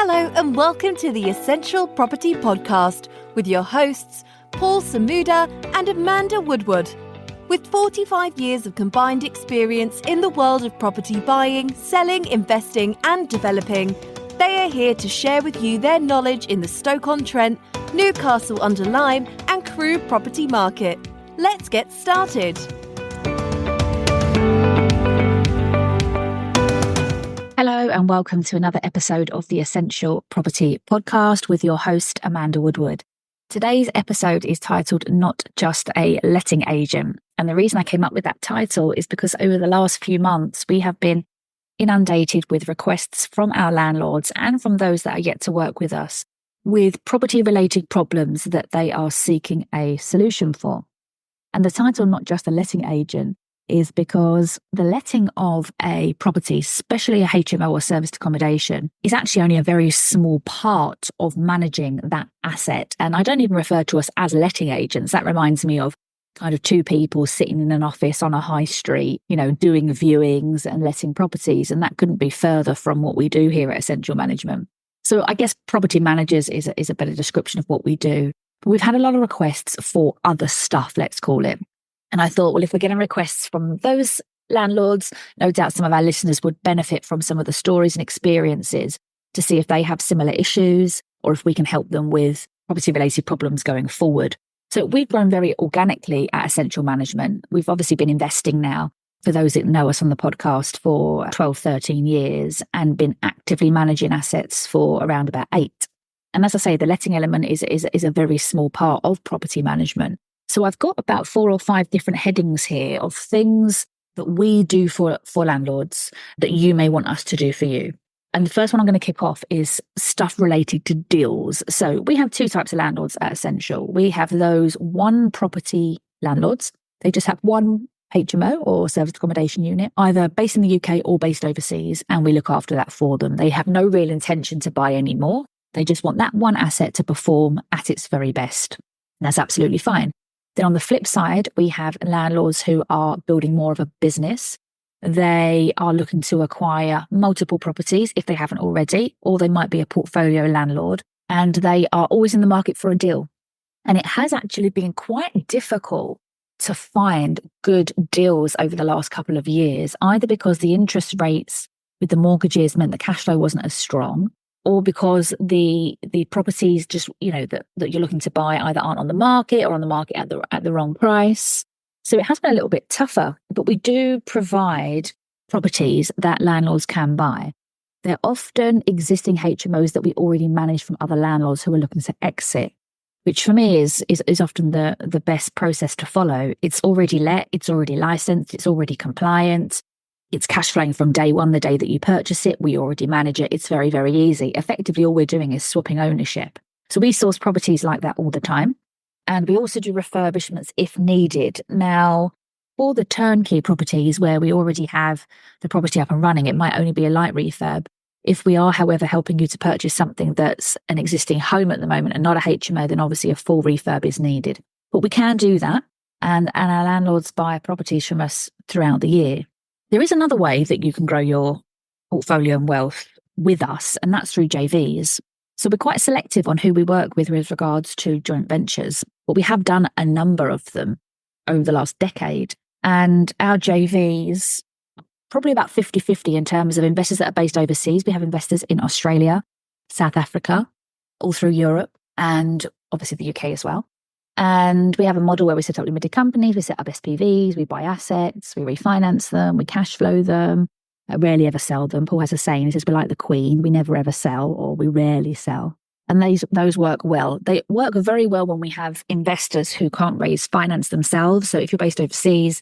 Hello and welcome to the Essential Property Podcast with your hosts, Paul Samuda and Amanda Woodward. With 45 years of combined experience in the world of property buying, selling, investing and developing, they are here to share with you their knowledge in the Stoke-on-Trent, Newcastle-under-Lyme and Crewe property market. Let's get started. Hello and welcome to another episode of the Essential Property Podcast with your host, Amanda Woodward. Today's episode is titled Not Just a Letting Agent. And the reason I came up with that title is because over the last few months, we have been inundated with requests from our landlords and from those that are yet to work with us with property-related problems that they are seeking a solution for. And the title, Not Just a Letting Agent, is because the letting of a property, especially a HMO or serviced accommodation, is actually only a very small part of managing that asset. And I don't even refer to us as letting agents. That reminds me of kind of two people sitting in an office on a high street, doing viewings and letting properties. And that couldn't be further from what we do here at Essential Management. So I guess property managers is a better description of what we do. But we've had a lot of requests for other stuff, let's call it. And I thought, well, if we're getting requests from those landlords, no doubt some of our listeners would benefit from some of the stories and experiences to see if they have similar issues or if we can help them with property-related problems going forward. So we've grown very organically at Essential Management. We've obviously been investing now, for those that know us on the podcast, for 12, 13 years and been actively managing assets for around about 8. And as I say, the letting element is a very small part of property management. So I've got about 4 or 5 different headings here of things that we do for landlords that you may want us to do for you. And the first one I'm going to kick off is stuff related to deals. So we have 2 types of landlords at Essential. We have those one property landlords. They just have one HMO or serviced accommodation unit, either based in the UK or based overseas, and we look after that for them. They have no real intention to buy any more. They just want that one asset to perform at its very best. And that's absolutely fine. Then on the flip side, we have landlords who are building more of a business. They are looking to acquire multiple properties if they haven't already, or they might be a portfolio landlord, and they are always in the market for a deal. And it has actually been quite difficult to find good deals over the last couple of years, either because the interest rates with the mortgages meant the cash flow wasn't as strong, or because the properties just, that you're looking to buy either aren't on the market or on the market at the wrong price. So it has been a little bit tougher, but we do provide properties that landlords can buy. They're often existing HMOs that we already manage from other landlords who are looking to exit, which for me is often the best process to follow. It's already let, it's already licensed, it's already compliant. It's cash flowing from day one, the day that you purchase it. We already manage it. It's very, very easy. Effectively, all we're doing is swapping ownership. So we source properties like that all the time. And we also do refurbishments if needed. Now, for the turnkey properties where we already have the property up and running, it might only be a light refurb. If we are, however, helping you to purchase something that's an existing home at the moment and not a HMO, then obviously a full refurb is needed. But we can do that. And our landlords buy properties from us throughout the year. There is another way that you can grow your portfolio and wealth with us, and that's through JVs. So we're quite selective on who we work with regards to joint ventures, but we have done a number of them over the last decade. And our JVs, probably about 50-50 in terms of investors that are based overseas. We have investors in Australia, South Africa, all through Europe, and obviously the UK as well. And we have a model where we set up limited companies, we set up SPVs, we buy assets, we refinance them, we cash flow them, rarely ever sell them. Paul has a saying, he says, we're like the Queen, we never ever sell, or we rarely sell. And those work well. They work very well when we have investors who can't raise finance themselves. So if you're based overseas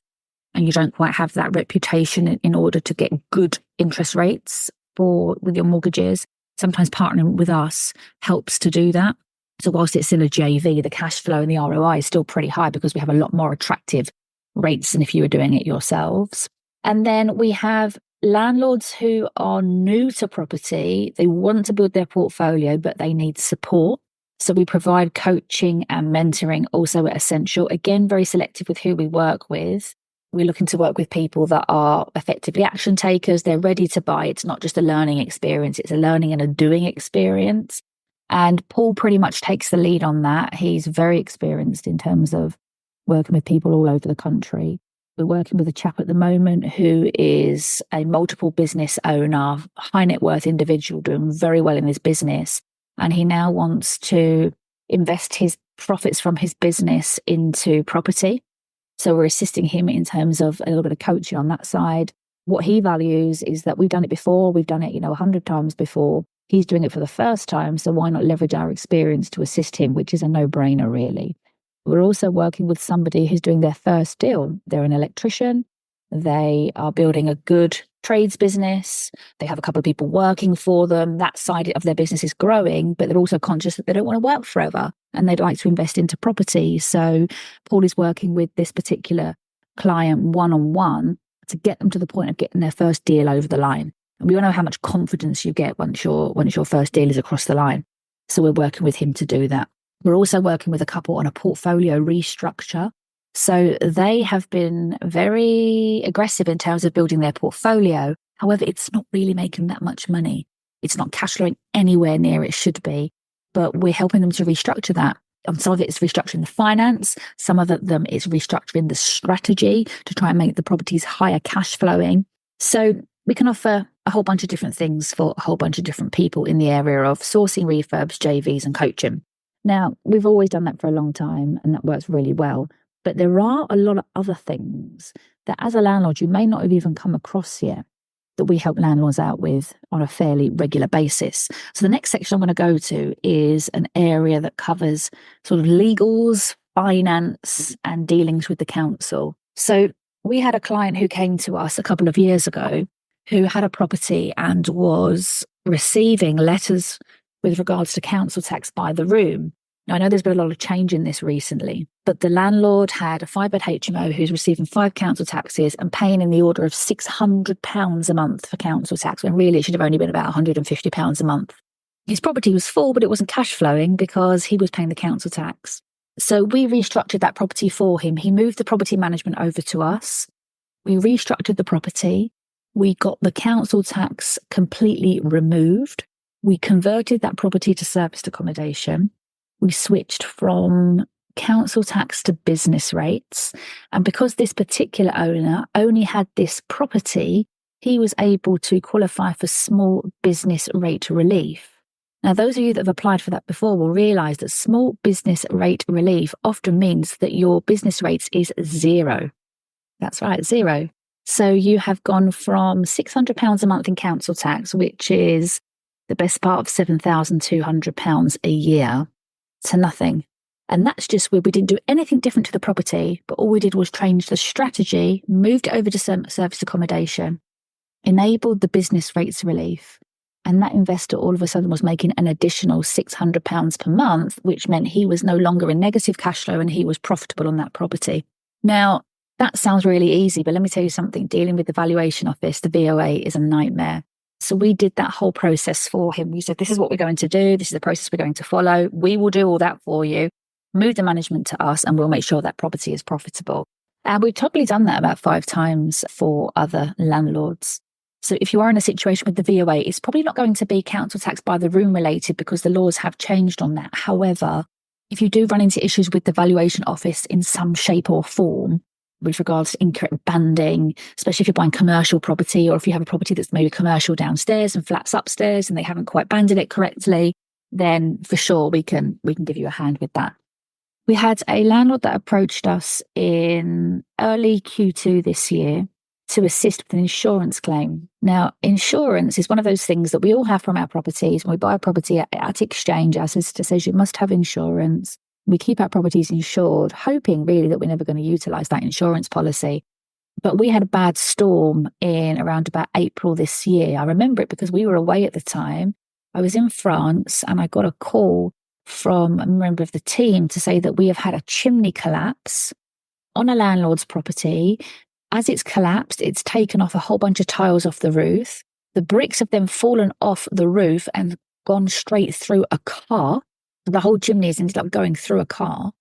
and you don't quite have that reputation in order to get good interest rates with your mortgages, sometimes partnering with us helps to do that. So whilst it's in a JV, the cash flow and the ROI is still pretty high because we have a lot more attractive rates than if you were doing it yourselves. And then we have landlords who are new to property. They want to build their portfolio, but they need support. So we provide coaching and mentoring also at Essential. Again, very selective with who we work with. We're looking to work with people that are effectively action takers. They're ready to buy. It's not just a learning experience, it's a learning and a doing experience. And Paul pretty much takes the lead on that. He's very experienced in terms of working with people all over the country. We're working with a chap at the moment who is a multiple business owner, high net worth individual doing very well in his business. And he now wants to invest his profits from his business into property. So we're assisting him in terms of a little bit of coaching on that side. What he values is that we've done it before. We've done it, 100 times before. He's doing it for the first time. So why not leverage our experience to assist him, which is a no-brainer, really. We're also working with somebody who's doing their first deal. They're an electrician. They are building a good trades business. They have a couple of people working for them. That side of their business is growing, but they're also conscious that they don't want to work forever and they'd like to invest into property. So Paul is working with this particular client one-on-one to get them to the point of getting their first deal over the line. And we all know how much confidence you get once your first deal is across the line. So we're working with him to do that. We're also working with a couple on a portfolio restructure. So they have been very aggressive in terms of building their portfolio. However, it's not really making that much money. It's not cash flowing anywhere near it should be, but we're helping them to restructure that. And some of it is restructuring the finance. Some of them is restructuring the strategy to try and make the properties higher cash flowing. So we can offer a whole bunch of different things for a whole bunch of different people in the area of sourcing refurbs, JVs and coaching. Now, we've always done that for a long time and that works really well. But there are a lot of other things that as a landlord, you may not have even come across yet that we help landlords out with on a fairly regular basis. So the next section I'm going to go to is an area that covers sort of legals, finance and dealings with the council. So we had a client who came to us a couple of years ago who had a property and was receiving letters with regards to council tax by the room. Now, I know there's been a lot of change in this recently, but the landlord had a 5-bed HMO who's receiving 5 council taxes and paying in the order of £600 a month for council tax, when really it should have only been about £150 a month. His property was full, but it wasn't cash flowing because he was paying the council tax. So we restructured that property for him. He moved the property management over to us. We restructured the property. We got the council tax completely removed. We converted that property to serviced accommodation. We switched from council tax to business rates. And because this particular owner only had this property, he was able to qualify for small business rate relief. Now, those of you that have applied for that before will realise that small business rate relief often means that your business rates is 0. That's right, 0. So you have gone from £600 a month in council tax, which is the best part of £7,200 a year, to nothing. And that's just where we didn't do anything different to the property, but all we did was change the strategy, moved it over to service accommodation, enabled the business rates relief. And that investor all of a sudden was making an additional £600 per month, which meant he was no longer in negative cash flow and he was profitable on that property. Now, that sounds really easy, but let me tell you something. Dealing with the valuation office, the VOA, is a nightmare. So we did that whole process for him. We said, this is what we're going to do. This is the process we're going to follow. We will do all that for you. Move the management to us and we'll make sure that property is profitable. And we've totally done that about 5 times for other landlords. So if you are in a situation with the VOA, it's probably not going to be council tax by the room related because the laws have changed on that. However, if you do run into issues with the valuation office in some shape or form, with regards to incorrect banding, especially if you're buying commercial property or if you have a property that's maybe commercial downstairs and flats upstairs and they haven't quite banded it correctly, then for sure we can give you a hand with that. We had a landlord that approached us in early Q2 this year to assist with an insurance claim. Now, insurance is one of those things that we all have from our properties. When we buy a property at exchange, our solicitor says you must have insurance. We keep our properties insured, hoping really that we're never going to utilise that insurance policy. But we had a bad storm in around about April this year. I remember it because we were away at the time. I was in France and I got a call from a member of the team to say that we have had a chimney collapse on a landlord's property. As it's collapsed, it's taken off a whole bunch of tiles off the roof. The bricks have then fallen off the roof and gone straight through a car. The whole chimney has ended up going through a car.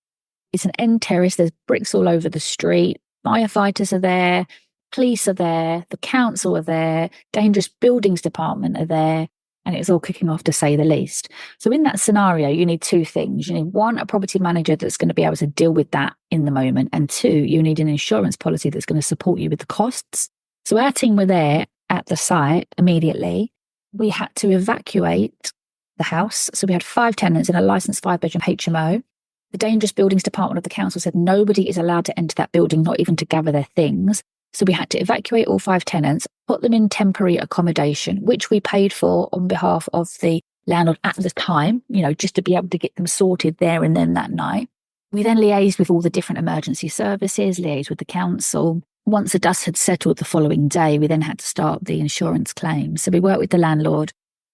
It's an end terrace. There's bricks all over the street. firefighters are there, police are there, the council are there, dangerous buildings department are there, and it's all kicking off, to say the least. So in that scenario, you need two things. You need one, a property manager that's going to be able to deal with that in the moment. And two, you need an insurance policy that's going to support you with the costs. So our team were there at the site immediately. We had to evacuate the house. So we had 5 tenants in a licensed 5-bedroom HMO. The dangerous buildings department of the council said nobody is allowed to enter that building, not even to gather their things. So we had to evacuate all 5 tenants, put them in temporary accommodation, which we paid for on behalf of the landlord at the time, just to be able to get them sorted there and then that night. We then liaised with all the different emergency services, liaised with the council. Once the dust had settled the following day, we then had to start the insurance claim. So we worked with the landlord.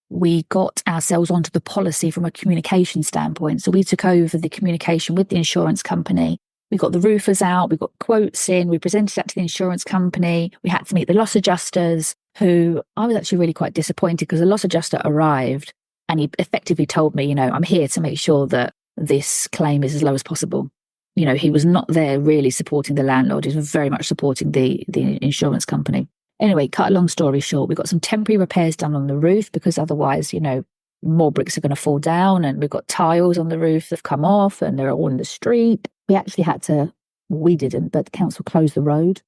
We got ourselves onto the policy from a communication standpoint. So we took over the communication with the insurance company. We got the roofers out, we got quotes in, we presented that to the insurance company. We had to meet the loss adjusters, who I was actually really quite disappointed because the loss adjuster arrived and he effectively told me, I'm here to make sure that this claim is as low as possible. He was not there really supporting the landlord. He was very much supporting the insurance company. Anyway, cut a long story short, we got some temporary repairs done on the roof because otherwise, more bricks are going to fall down, and we've got tiles on the roof that have come off and they're all in the street. We didn't, but the council closed the road.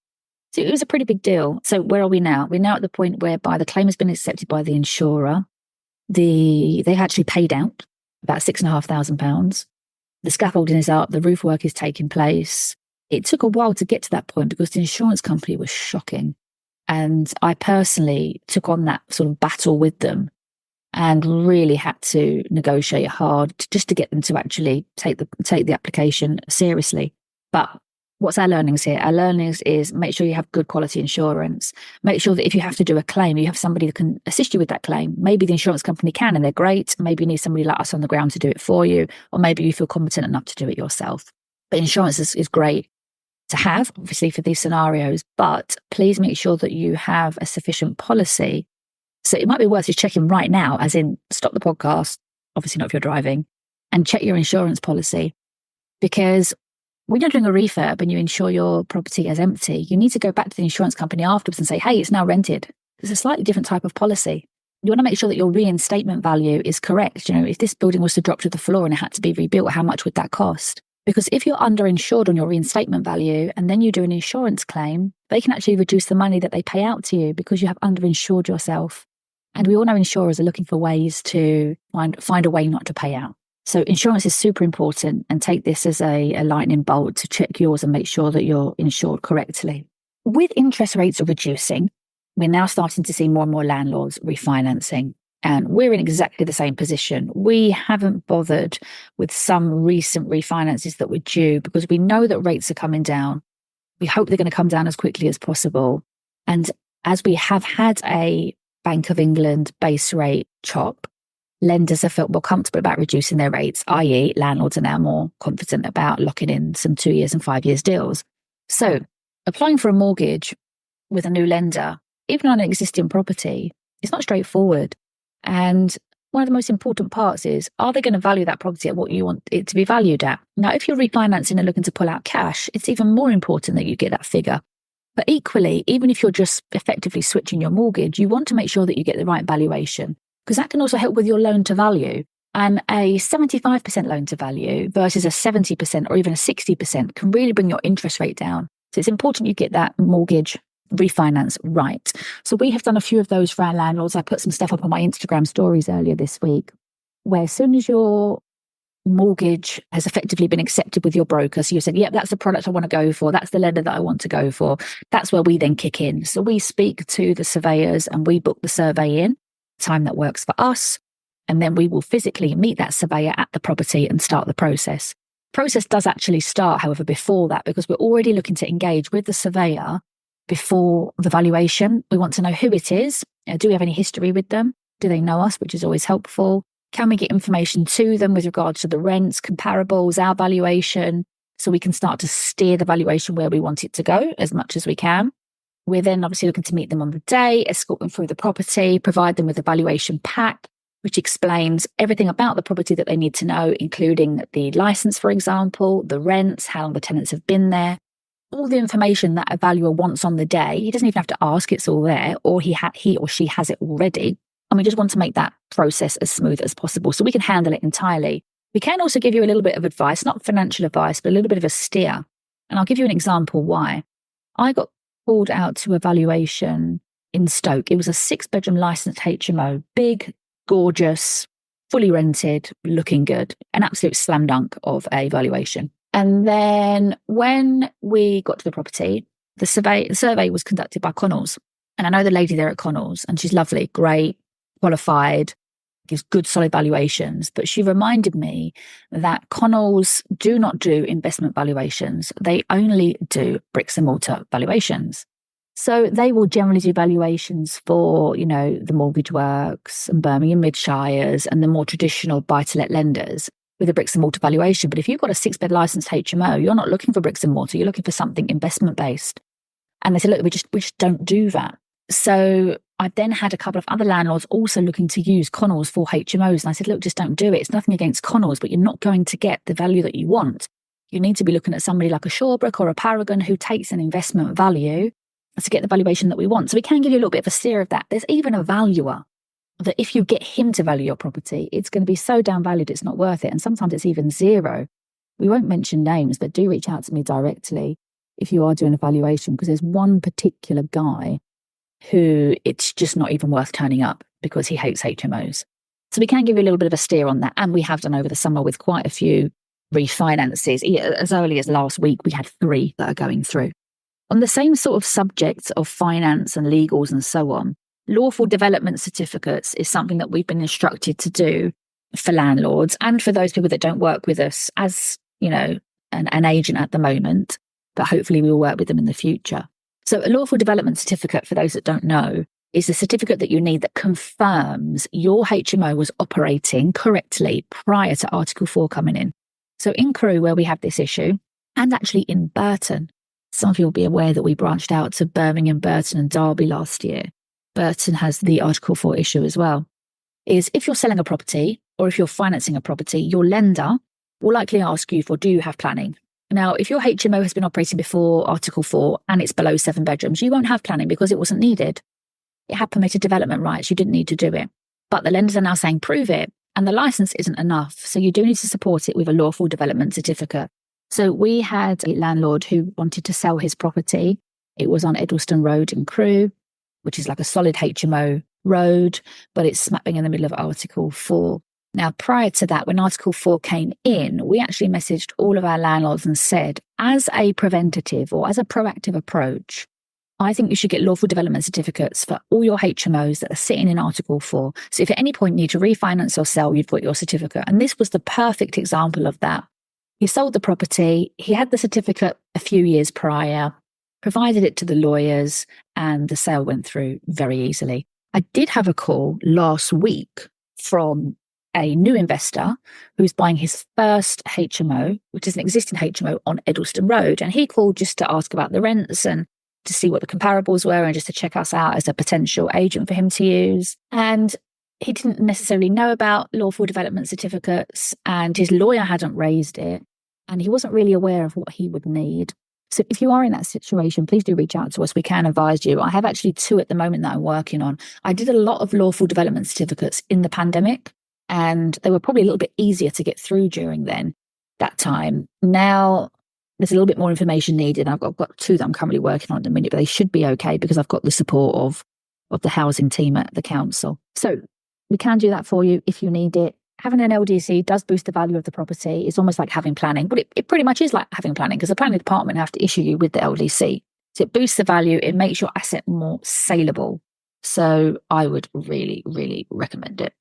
So it was a pretty big deal. So where are we now? We're now at the point whereby the claim has been accepted by the insurer. They actually paid out about £6,500. The scaffolding is up, the roof work is taking place. It took a while to get to that point because the insurance company was shocking. And I personally took on that sort of battle with them and really had to negotiate hard just to get them to actually take the application seriously. But what's our learnings here? Our learnings is make sure you have good quality insurance. Make sure that if you have to do a claim, you have somebody that can assist you with that claim. Maybe the insurance company can and they're great. Maybe you need somebody like us on the ground to do it for you, or maybe you feel competent enough to do it yourself. But insurance is great to have, obviously, for these scenarios, but please make sure that you have a sufficient policy. So it might be worth just checking right now, as in stop the podcast, obviously not if you're driving, and check your insurance policy. Because when you're doing a refurb and you insure your property as empty, you need to go back to the insurance company afterwards and say, hey, it's now rented. It's a slightly different type of policy. You want to make sure that your reinstatement value is correct. If this building was to drop to the floor and it had to be rebuilt, how much would that cost? Because if you're underinsured on your reinstatement value and then you do an insurance claim, they can actually reduce the money that they pay out to you because you have underinsured yourself. And we all know insurers are looking for ways to find a way not to pay out. So insurance is super important, and take this as a lightning bolt to check yours and make sure that you're insured correctly. With interest rates reducing, we're now starting to see more and more landlords refinancing. And we're in exactly the same position. We haven't bothered with some recent refinances that were due because we know that rates are coming down. We hope they're going to come down as quickly as possible. And as we have had a Bank of England base rate chop, lenders have felt more comfortable about reducing their rates, i.e. landlords are now more confident about locking in some 2 years and 5 years deals. So applying for a mortgage with a new lender, even on an existing property, it's not straightforward. And one of the most important parts is, are they going to value that property at what you want it to be valued at? Now, if you're refinancing and looking to pull out cash, it's even more important that you get that figure. But equally, even if you're just effectively switching your mortgage, you want to make sure that you get the right valuation, because that can also help with your loan to value. And a 75% loan to value versus a 70% or even a 60% can really bring your interest rate down. So it's important you get that mortgage refinance right. So we have done a few of those for our landlords. I put some stuff up on my Instagram stories earlier this week, where as soon as your mortgage has effectively been accepted with your broker, so you said, yep, that's the product I want to go for, that's the lender that I want to go for, that's where we then kick in. So we speak to the surveyors and we book the survey in, time that works for us, and then we will physically meet that surveyor at the property and start the process. Process does actually start, however, before that, because we're already looking to engage with the surveyor before the valuation. We want to know who it is. Do we have any history with them? Do they know us, which is always helpful? Can we get information to them with regards to the rents, comparables, our valuation, so we can start to steer the valuation where we want it to go as much as we can? We're then obviously looking to meet them on the day, escort them through the property, provide them with a valuation pack, which explains everything about the property that they need to know, including the license, for example, the rents, how long the tenants have been there. all the information that a valuer wants on the day. He doesn't even have to ask, it's all there, or he or she has it already. And we just want to make that process as smooth as possible so we can handle it entirely. We can also give you a little bit of advice, not financial advice, but a little bit of a steer. And I'll give you an example why. I got called out to a valuation in Stoke. It was a 6-bedroom licensed HMO, big, gorgeous, fully rented, looking good, an absolute slam dunk of a valuation. And then when we got to the property, the survey was conducted by Connells. And I know the lady there at Connells, and she's lovely, great, qualified, gives good solid valuations. But she reminded me that Connells do not do investment valuations. They only do bricks and mortar valuations. So they will generally do valuations for, the Mortgage Works and Birmingham Midshires and the more traditional buy-to-let lenders with a bricks and mortar valuation. But if you've got a 6-bed licensed HMO, you're not looking for bricks and mortar, you're looking for something investment based. And they said, look, we just don't do that. So I then had a couple of other landlords also looking to use Connells for HMOs. And I said, look, just don't do it. It's nothing against Connells, but you're not going to get the value that you want. You need to be looking at somebody like a Shawbrook or a Paragon who takes an investment value to get the valuation that we want. So we can give you a little bit of a steer of that. There's even a valuer that if you get him to value your property, it's going to be so downvalued it's not worth it. And sometimes it's even zero. We won't mention names, but do reach out to me directly if you are doing a valuation, because there's one particular guy who it's just not even worth turning up because he hates HMOs. So we can give you a little bit of a steer on that. And we have done over the summer with quite a few refinances. As early as last week, we had 3 that are going through. On the same sort of subjects of finance and legals and so on, lawful development certificates is something that we've been instructed to do for landlords and for those people that don't work with us as, an agent at the moment, but hopefully we will work with them in the future. So a lawful development certificate, for those that don't know, is a certificate that you need that confirms your HMO was operating correctly prior to Article 4 coming in. So in Crewe, where we have this issue, and actually in Burton, some of you will be aware that we branched out to Birmingham, Burton and Derby last year. Burton has the Article 4 issue as well, is if you're selling a property or if you're financing a property, your lender will likely ask you for, do you have planning? Now, if your HMO has been operating before Article 4 and it's below 7 bedrooms, you won't have planning because it wasn't needed. It had permitted development rights. You didn't need to do it. But the lenders are now saying, prove it. And the license isn't enough. So you do need to support it with a lawful development certificate. So we had a landlord who wanted to sell his property. It was on Edelston Road in Crewe, which is like a solid HMO road, but it's smack bang in the middle of Article 4. Now, prior to that, when Article 4 came in, we actually messaged all of our landlords and said, as a preventative or as a proactive approach, I think you should get lawful development certificates for all your HMOs that are sitting in Article 4. So if at any point you need to refinance or sell, you've got your certificate. And this was the perfect example of that. He sold the property. He had the certificate a few years prior, provided it to the lawyers, and the sale went through very easily. I did have a call last week from a new investor who's buying his first HMO, which is an existing HMO on Edelston Road. And he called just to ask about the rents and to see what the comparables were and just to check us out as a potential agent for him to use. And he didn't necessarily know about lawful development certificates, and his lawyer hadn't raised it, and he wasn't really aware of what he would need. So if you are in that situation, please do reach out to us. We can advise you. I have actually 2 at the moment that I'm working on. I did a lot of lawful development certificates in the pandemic, and they were probably a little bit easier to get through during that time. Now there's a little bit more information needed. I've got 2 that I'm currently working on at the minute, but they should be okay because I've got the support of the housing team at the council. So we can do that for you if you need it. Having an LDC does boost the value of the property. It's almost like having planning, but it pretty much is like having planning because the planning department have to issue you with the LDC. So it boosts the value. It makes your asset more saleable. So I would really, really recommend it.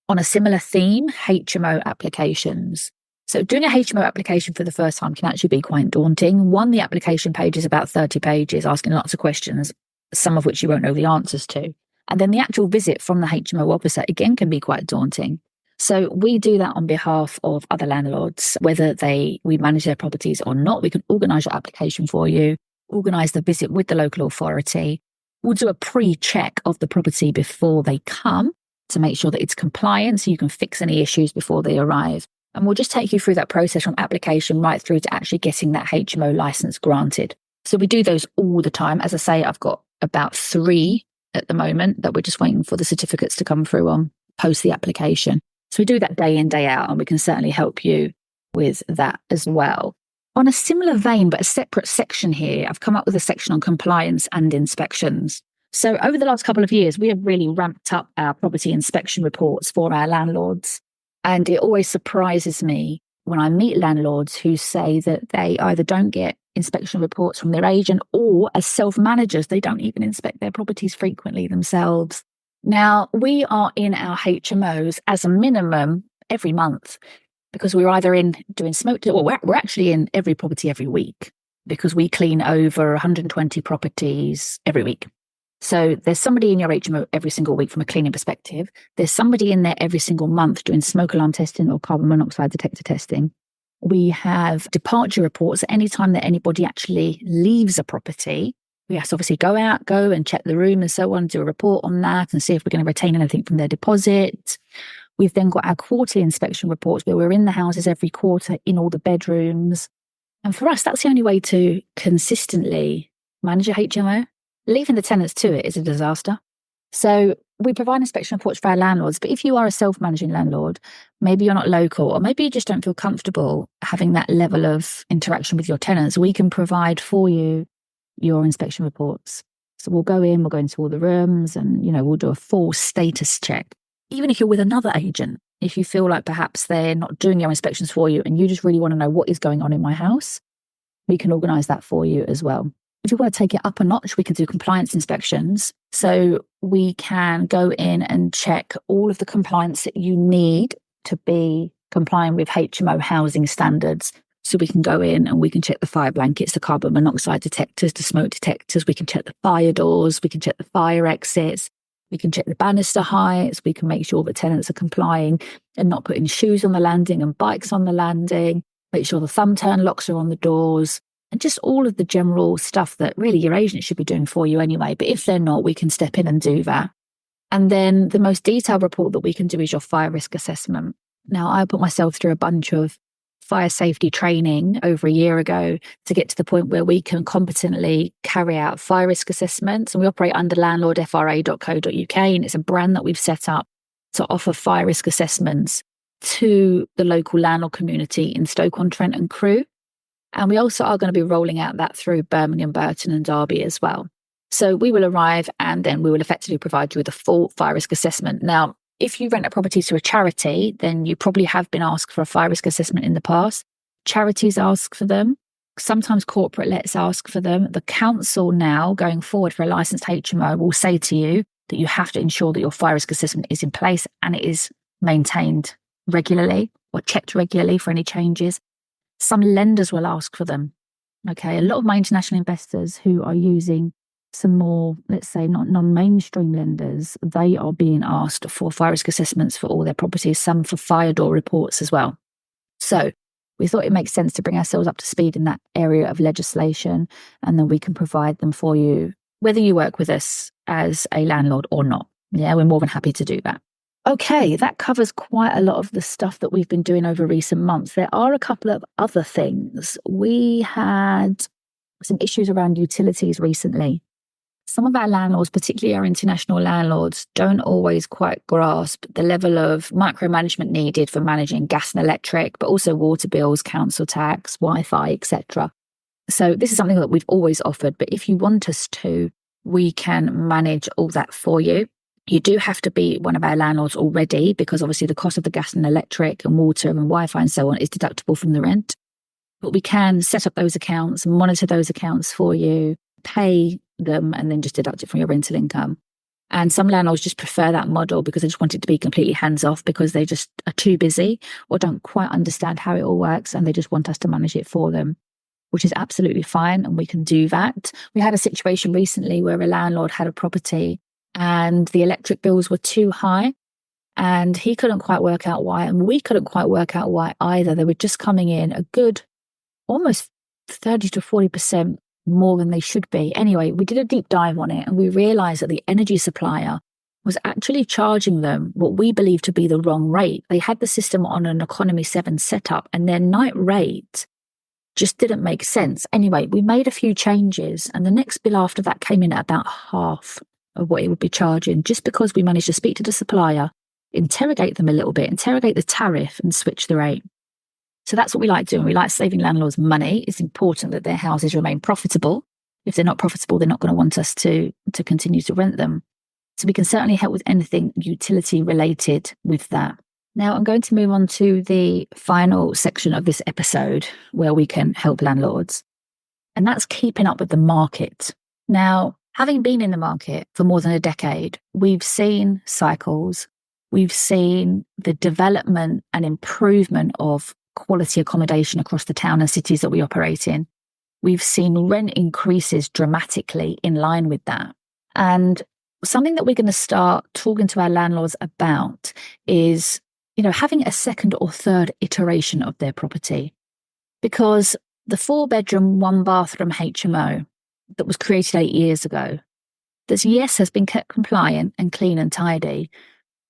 On a similar theme, HMO applications. So doing a HMO application for the first time can actually be quite daunting. One, the application page is about 30 pages, asking lots of questions, some of which you won't know the answers to. And then the actual visit from the HMO officer, again, can be quite daunting. So we do that on behalf of other landlords, whether we manage their properties or not. We can organise your application for you, organise the visit with the local authority. We'll do a pre-check of the property before they come to make sure that it's compliant so you can fix any issues before they arrive. And we'll just take you through that process from application right through to actually getting that HMO license granted. So we do those all the time. As I say, I've got about 3 at the moment that we're just waiting for the certificates to come through on post the application. So we do that day in, day out, and we can certainly help you with that as well. On a similar vein, but a separate section here, I've come up with a section on compliance and inspections. So over the last couple of years, we have really ramped up our property inspection reports for our landlords. And it always surprises me when I meet landlords who say that they either don't get inspection reports from their agent, or as self-managers, they don't even inspect their properties frequently themselves. Now, we are in our HMOs as a minimum every month, because we're either in doing smoke, or we're actually in every property every week, because we clean over 120 properties every week. So there's somebody in your HMO every single week from a cleaning perspective. There's somebody in there every single month doing smoke alarm testing or carbon monoxide detector testing. We have departure reports at any time that anybody actually leaves a property. We have to obviously go and check the room and so on, do a report on that and see if we're going to retain anything from their deposit. We've then got our quarterly inspection reports where we're in the houses every quarter in all the bedrooms. And for us, that's the only way to consistently manage a HMO. Leaving the tenants to it is a disaster. So we provide inspection reports for our landlords. But if you are a self-managing landlord, maybe you're not local, or maybe you just don't feel comfortable having that level of interaction with your tenants, we can provide for you your inspection reports. So we'll go into all the rooms and, we'll do a full status check. Even if you're with another agent, if you feel like perhaps they're not doing your inspections for you and you just really want to know what is going on in my house, we can organise that for you as well. If you want to take it up a notch, we can do compliance inspections. So we can go in and check all of the compliance that you need to be complying with HMO housing standards. So we can go in and we can check the fire blankets, the carbon monoxide detectors, the smoke detectors. We can check the fire doors. We can check the fire exits. We can check the banister heights. We can make sure that tenants are complying and not putting shoes on the landing and bikes on the landing. Make sure the thumb turn locks are on the doors. And just all of the general stuff that really your agent should be doing for you anyway. But if they're not, we can step in and do that. And then the most detailed report that we can do is your fire risk assessment. Now, I put myself through a bunch of fire safety training over a year ago to get to the point where we can competently carry out fire risk assessments. And we operate under landlordfra.co.uk. And it's a brand that we've set up to offer fire risk assessments to the local landlord community in Stoke-on-Trent and Crewe. And we also are going to be rolling out that through Birmingham, Burton and Derby as well. So we will arrive and then we will effectively provide you with a full fire risk assessment. Now, if you rent a property to a charity, then you probably have been asked for a fire risk assessment in the past. Charities ask for them. Sometimes corporate lets ask for them. The council now, going forward for a licensed HMO, will say to you that you have to ensure that your fire risk assessment is in place and it is maintained regularly or checked regularly for any changes. Some lenders will ask for them. Okay, a lot of my international investors who are using some more, let's say, not non-mainstream lenders, they are being asked for fire risk assessments for all their properties, some for fire door reports as well. So we thought it makes sense to bring ourselves up to speed in that area of legislation, and then we can provide them for you, whether you work with us as a landlord or not. Yeah, we're more than happy to do that. Okay, that covers quite a lot of the stuff that we've been doing over recent months. There are a couple of other things. We had some issues around utilities recently. Some of our landlords, particularly our international landlords, don't always quite grasp the level of micromanagement needed for managing gas and electric, but also water bills, council tax, Wi-Fi, etc. So this is something that we've always offered, but if you want us to, we can manage all that for you. You do have to be one of our landlords already, because obviously the cost of the gas and electric and water and Wi-Fi and so on is deductible from the rent. But we can set up those accounts, monitor those accounts for you, pay them, and then just deduct it from your rental income. And some landlords just prefer that model because they just want it to be completely hands off, because they just are too busy or don't quite understand how it all works, and they just want us to manage it for them, which is absolutely fine, and we can do that. We had a situation recently where a landlord had a property and the electric bills were too high, and he couldn't quite work out why, and we couldn't quite work out why either. They were just coming in a good almost 30 to 40% more than they should be. Anyway, we did a deep dive on it, and we realized that the energy supplier was actually charging them what we believe to be the wrong rate. They had the system on an economy 7 setup, and their night rate just didn't make sense. Anyway, we made a few changes, and the next bill after that came in at about half of what it would be charging, just because we managed to speak to the supplier, interrogate them a little bit, interrogate the tariff, and switch the rate. So that's what we like doing. We like saving landlords money. It's important that their houses remain profitable. If they're not profitable, they're not going to want us to continue to rent them. So we can certainly help with anything utility related with that. Now I'm going to move on to the final section of this episode where we can help landlords. And that's keeping up with the market. Now, having been in the market for more than a decade, we've seen cycles. We've seen the development and improvement of quality accommodation across the town and cities that we operate in. We've seen rent increases dramatically in line with that. And something that we're going to start talking to our landlords about is, having a second or third iteration of their property. Because the 4-bedroom, 1-bathroom HMO that was created 8 years ago, that yes, has been kept compliant and clean and tidy,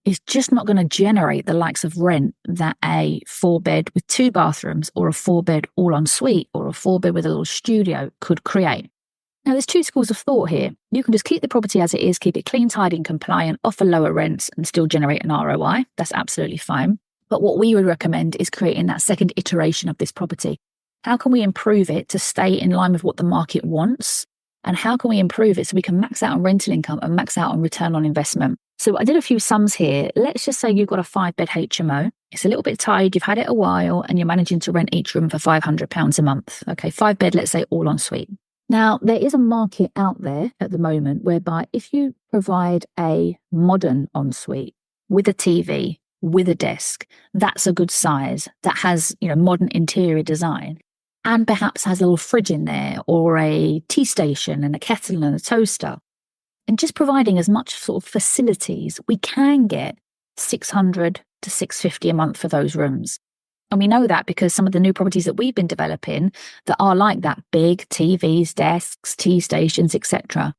is just not going to generate the likes of rent that a 4-bed with 2 bathrooms or a 4-bed all-en-suite or a 4-bed with a little studio could create. Now, there's 2 schools of thought here. You can just keep the property as it is, keep it clean, tidy and compliant, offer lower rents and still generate an ROI. That's absolutely fine. But what we would recommend is creating that second iteration of this property. How can we improve it to stay in line with what the market wants? And how can we improve it so we can max out on rental income and max out on return on investment? So I did a few sums here. Let's just say you've got a 5-bed HMO. It's a little bit tired. You've had it a while and you're managing to rent each room for £500 a month. Okay, 5-bed, let's say all en suite. Now, there is a market out there at the moment whereby if you provide a modern ensuite with a TV, with a desk, that's a good size, that has, modern interior design, and perhaps has a little fridge in there or a tea station and a kettle and a toaster. And just providing as much sort of facilities, we can get £600 to £650 a month for those rooms. And we know that because some of the new properties that we've been developing that are like that, big TVs, desks, tea stations, etc.,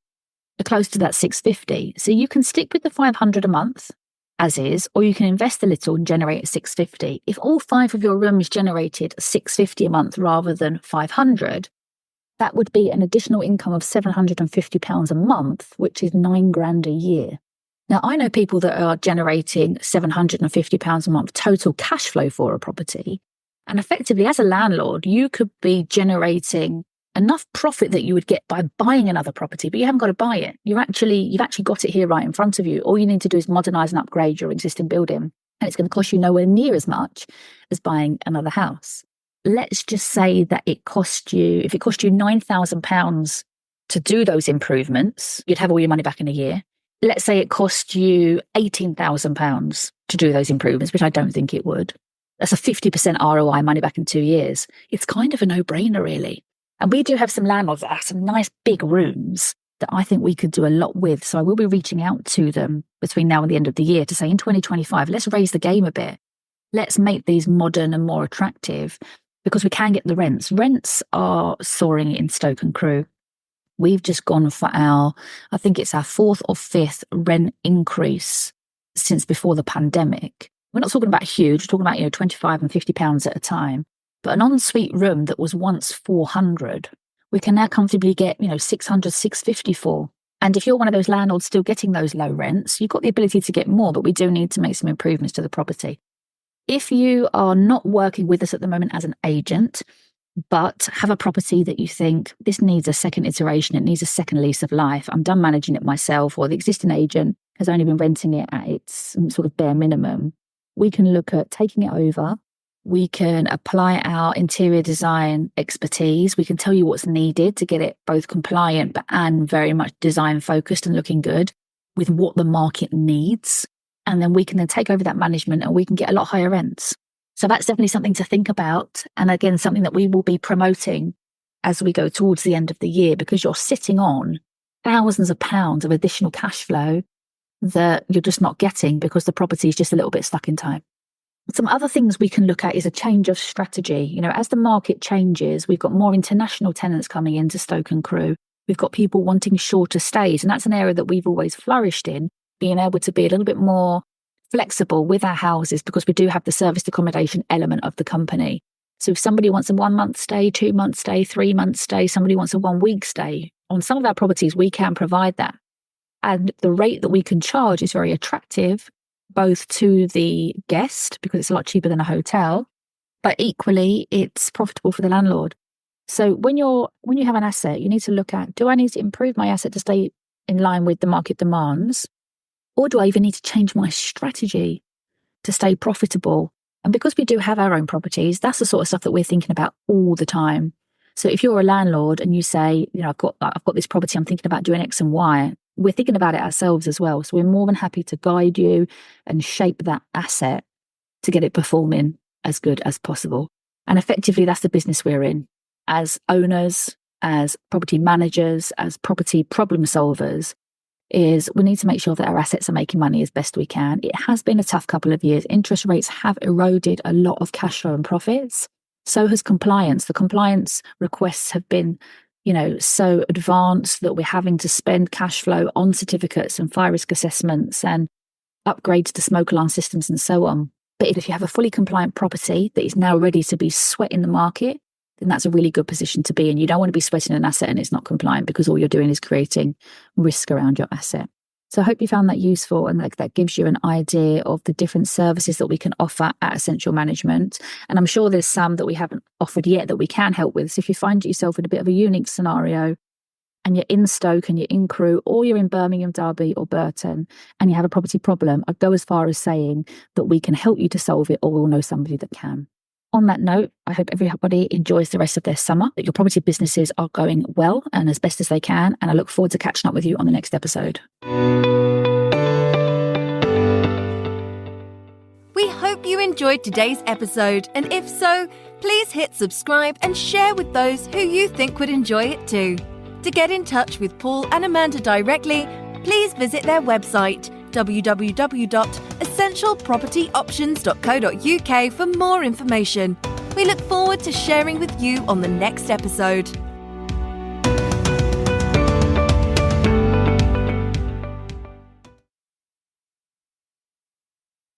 are close to that £650. So you can stick with the £500 a month as is, or you can invest a little and generate £650. If all 5 of your rooms generated £650 a month rather than £500, that would be an additional income of £750 a month, which is £9,000 a year. Now, I know people that are generating £750 a month total cash flow for a property. And effectively, as a landlord, you could be generating enough profit that you would get by buying another property, but you haven't got to buy it. You've actually got it here right in front of you. All you need to do is modernise and upgrade your existing building. And it's going to cost you nowhere near as much as buying another house. Let's just say that if it cost you £9,000 to do those improvements, you'd have all your money back in a year. Let's say it cost you £18,000 to do those improvements, which I don't think it would. That's a 50% ROI, money back in 2 years. It's kind of a no-brainer, really. And we do have some landlords that have some nice big rooms that I think we could do a lot with. So I will be reaching out to them between now and the end of the year to say, in 2025, let's raise the game a bit. Let's make these modern and more attractive because we can get the rents. Rents are soaring in Stoke and Crewe. We've just gone for I think it's our 4th or 5th rent increase since before the pandemic. We're not talking about huge, we're talking about, £25 and £50 at a time. But an ensuite room that was once £400, we can now comfortably get, £600, £650 for. And if you're one of those landlords still getting those low rents, you've got the ability to get more, but we do need to make some improvements to the property. If you are not working with us at the moment as an agent, but have a property that you think this needs a second iteration, it needs a second lease of life, I'm done managing it myself, or the existing agent has only been renting it at its sort of bare minimum, we can look at taking it over. We can apply our interior design expertise. We can tell you what's needed to get it both compliant and very much design focused and looking good with what the market needs. And then we can take over that management and we can get a lot higher rents. So that's definitely something to think about. And again, something that we will be promoting as we go towards the end of the year, because you're sitting on thousands of pounds of additional cash flow that you're just not getting because the property is just a little bit stuck in time. Some other things we can look at is a change of strategy. As the market changes, we've got more international tenants coming into Stoke and Crewe. We've got people wanting shorter stays. And that's an area that we've always flourished in, being able to be a little bit more flexible with our houses because we do have the serviced accommodation element of the company. So if somebody wants a 1 month stay, 2 month stay, 3 month stay, somebody wants a 1 week stay, on some of our properties, we can provide that. And the rate that we can charge is very attractive, both to the guest, because it's a lot cheaper than a hotel, but equally it's profitable for the landlord. So when you have an asset, you need to look at, do I need to improve my asset to stay in line with the market demands? Or do I even need to change my strategy to stay profitable? And because we do have our own properties, that's the sort of stuff that we're thinking about all the time. So if you're a landlord and you say, I've got this property, I'm thinking about doing X and Y, we're thinking about it ourselves as well. So we're more than happy to guide you and shape that asset to get it performing as good as possible. And effectively, that's the business we're in. As owners, as property managers, as property problem solvers, is we need to make sure that our assets are making money as best we can. It has been a tough couple of years. Interest rates have eroded a lot of cash flow and profits. So has compliance. The compliance requests have been, so advanced that we're having to spend cash flow on certificates and fire risk assessments and upgrades to smoke alarm systems and so on. But if you have a fully compliant property that is now ready to be sweat in the market, then that's a really good position to be in. You don't want to be sweating an asset and it's not compliant, because all you're doing is creating risk around your asset. So I hope you found that useful, and that gives you an idea of the different services that we can offer at Essential Management. And I'm sure there's some that we haven't offered yet that we can help with. So if you find yourself in a bit of a unique scenario and you're in Stoke and you're in Crewe, or you're in Birmingham, Derby or Burton, and you have a property problem, I'd go as far as saying that we can help you to solve it, or we'll know somebody that can. On that note, I hope everybody enjoys the rest of their summer, that your property businesses are going well and as best as they can. And I look forward to catching up with you on the next episode. We hope you enjoyed today's episode, and if so, please hit subscribe and share with those who you think would enjoy it too. To get in touch with Paul and Amanda directly, please visit their website www.essentialpropertyoptions.co.uk for more information. We look forward to sharing with you on the next episode.